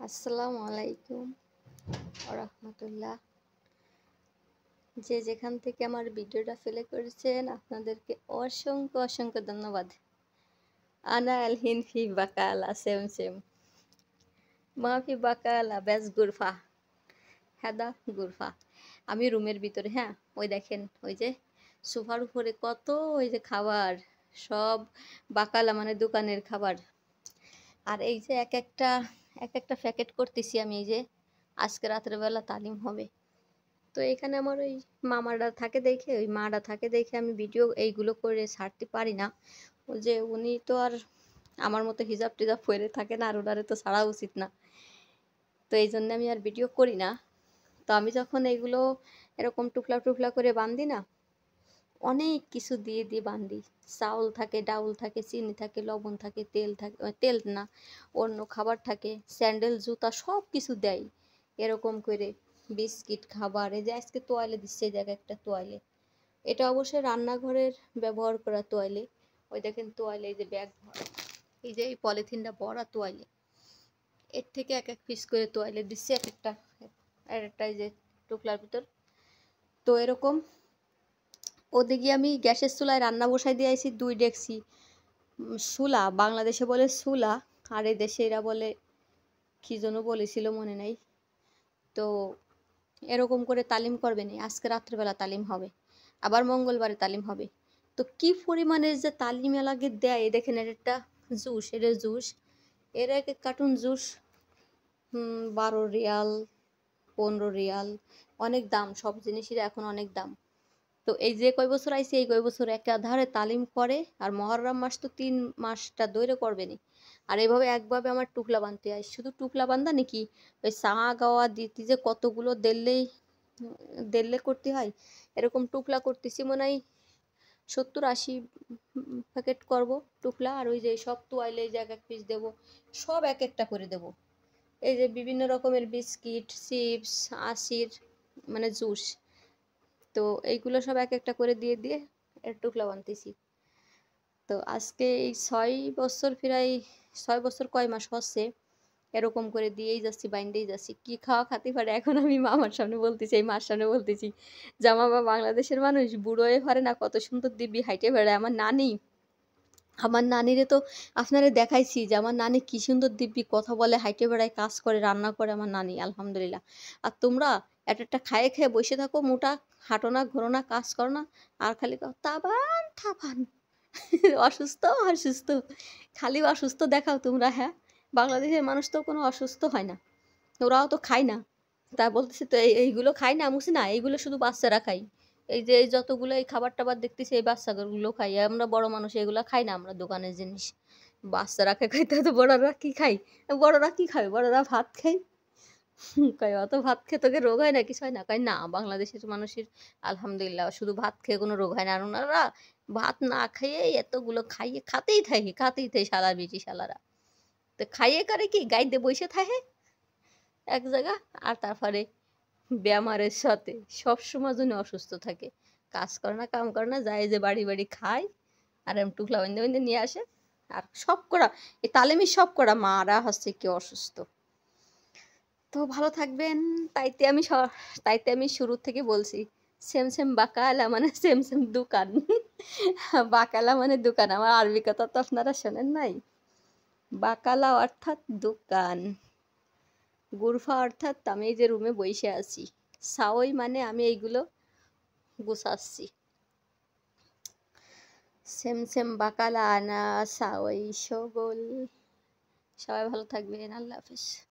আসসালামু আলাইকুম রাহমাতুল্লাহ। যে যেখান থেকে আমার ভিডিওটা প্লে করেছেন আপনাদেরকে অসংখ্য অসংখ্য ধন্যবাদ। আনা আলহিন ফি বাকালা সেম সেম মাফি বাকালা ব্যাস গুরফা হেদা গুরফা। আমি রুমের ভিতরে, হ্যাঁ ওই দেখেন ওই যে সোফার উপরে কত ওই যে খাবার, সব বাকালা মানে দোকানের খাবার। আর এই যে এক একটা প্যাকেট করতেছি আমি। এই যে আজকে রাতের বেলা তালিম হবে, তো এখানে আমার ওই মামারা থাকে দেখে, ওই মারা থাকে দেখে আমি ভিডিও এইগুলো করে ছাড়তে পারি না। ওই যে উনি তো আর আমার মতো হিজাব টিজাব পরে থাকে না, আর ওনারে তো ছাড়া উচিত না, তো এই জন্য আমি আর ভিডিও করি না। তো আমি যখন এইগুলো এরকম টুকলা টুকলা করে বান্ধি না, অনেক কিছু দিয়ে দিয়ে বান্ধি। চাউল থাকে, ডাউল থাকে, চিনি থাকে, লবণ থাকে, তেল থাকে, তেল না অন্য খাবার থাকে, স্যান্ডেল জুতা সব কিছু দেয় এরকম করে। বিস্কিট খাবার, এই যে আজকে তোয়ালে দিচ্ছে, এই জায়গায় একটা তোয়ালে, এটা অবশ্যই রান্নাঘরের ব্যবহার করা তোয়ালে। ওই দেখেন তোয়ালে, এই যে ব্যাগ ভরা, এই যে এই পলিথিনটা ভরা তোয়ালে, এর থেকে এক এক পিস করে তোয়ালে দিচ্ছে এক একটা, আর একটা এই যে টুকলার ভিতর। তো এরকম ওদিকে আমি গ্যাসের চুলায় রান্না বসাই দিয়ে আইছি 2 ডেকচি। চুলা বাংলাদেশে বলে চুলা, আর এই দেশে এরা বলে কি যেন বলেছিল মনে নাই। তো এরকম করে তালিম করবে না, আজকে রাত্রেবেলা তালিম হবে, আবার মঙ্গলবারে তালিম হবে। তো কি পরিমাণের যে তালিম এলাকে দেয়, দেখেন এর একটা জুস, এর জুস, এর এক এক কার্টুন জুস 12 রিয়াল, 15 রিয়াল, অনেক দাম, সব জিনিসের এখন অনেক দাম। তো এই যে কয় বছর আইছে, এই কয় বছর একাধারে তালিম করে, আর মহররম মাস তো 3 মাসটা ধরে করবে নি। আর এইভাবে একভাবে আমার টুকলা বানতে হয়, শুধু টুকলা বান্ধা নাকি ওই চা গাওয়া দিতে যে কতগুলো দেড়লে করতে হয়, এরকম টুকলা করতেছি মনে হয় 70-80 প্যাকেট করব টুকলা। আর ওই যে সব তোয়াইলে এই যে এক এক পিস দেবো, সব এক একটা করে দেবো। এই যে বিভিন্ন রকমের বিস্কিট, চিপস, আশির মানে জুস, তো এইগুলো সব এক একটা করে দিয়ে দিয়ে এর টুকলা বানতেছি। তো আজকে এই 6 বছর, প্রায় 6 বছর কয় মাস হচ্ছে এরকম করে দিয়েই যাচ্ছি, বাইন্দেই যাচ্ছি। কি খাওয়া খাতে পারে এখন আমি মামার সামনে বলতেছি, এই মার সামনে বলতেছি যে আমার বাবা বাংলাদেশের মানুষ বুড়ো হয়ে পারে না, কত সুন্দর দিব্যি হাইটে বেড়ায়। আমার নানিরে তো আপনারা দেখাইছি যে আমার নানি কি সুন্দর দিব্যি কথা বলে, হাইটে বেড়ায়, কাজ করে, রান্না করে আমার নানি, আলহামদুলিল্লাহ। আর তোমরা একটা খায়ে খেয়ে বসে থাকো, মোটা, হাঁটো না, ঘোরো না, কাজ করো না, আর খালি তাবান থাবান অসুস্থ অসুস্থ, খালি অসুস্থ দেখাও তোমরা। হ্যাঁ, বাংলাদেশের মানুষ তো কোনো অসুস্থ হয় না, ওরাও তো খায় না। তা বলতেছি তো এইগুলো খাই না, মুছি না, এইগুলো শুধু বাচ্চারা খাই। এই যে এই যতগুলো এই খাবার টাবার দেখতেছি, এই বাচ্চাগুলো খাই, আমরা বড় মানুষ এগুলো খাই না, আমরা দোকানের জিনিস। বাচ্চারা খাইতে তো বড়রা কি খাই? বড়রা কি খাবে? বড়রা ভাত খাই। কয় অত ভাত খেয়ে তোকে রোগ হয় না, কিছু হয় না? কয় না, বাংলাদেশের মানুষের আলহামদুলিল্লাহ শুধু ভাত খেয়ে কোনো রোগ হয় না। আর ওনারা ভাত না খেয়ে এতগুলো খাইয়ে খাতেই থাকে শালা বেটি শালারা। তো খাইয়ে করে কি গাইতে বসে থাকে এক জায়গা, আর তারপরে ব্যামারের সাথে সবসময় জন্য অসুস্থ থাকে, কাজ করে না, কাম করে না, যায় যে বাড়ি বাড়ি খায়, আর এম টুকলা বেঁধে বেঁধে নিয়ে আসে। আর সব করা এই তালেমি সব করা মারা হচ্ছে কি অসুস্থ। তো ভালো থাকবেন। তাইতে আমি শুরু থেকে বলছি, সেম সেম বাকালা মানে সেম সেম দোকান। বাকালা মানে দোকান, আমার আরবি কথা তো আপনারা শোনেন নাই। বাকালা অর্থাৎ দোকান, গুরফা অর্থাৎ আমি এই যে রুমে বসে আছি, সাওই মানে আমি এইগুলো গুছাচ্ছি। সেম সেম বাকালা আনা সাওই শগল। সবাই ভালো থাকবেন, আল্লাহ হাফেজ।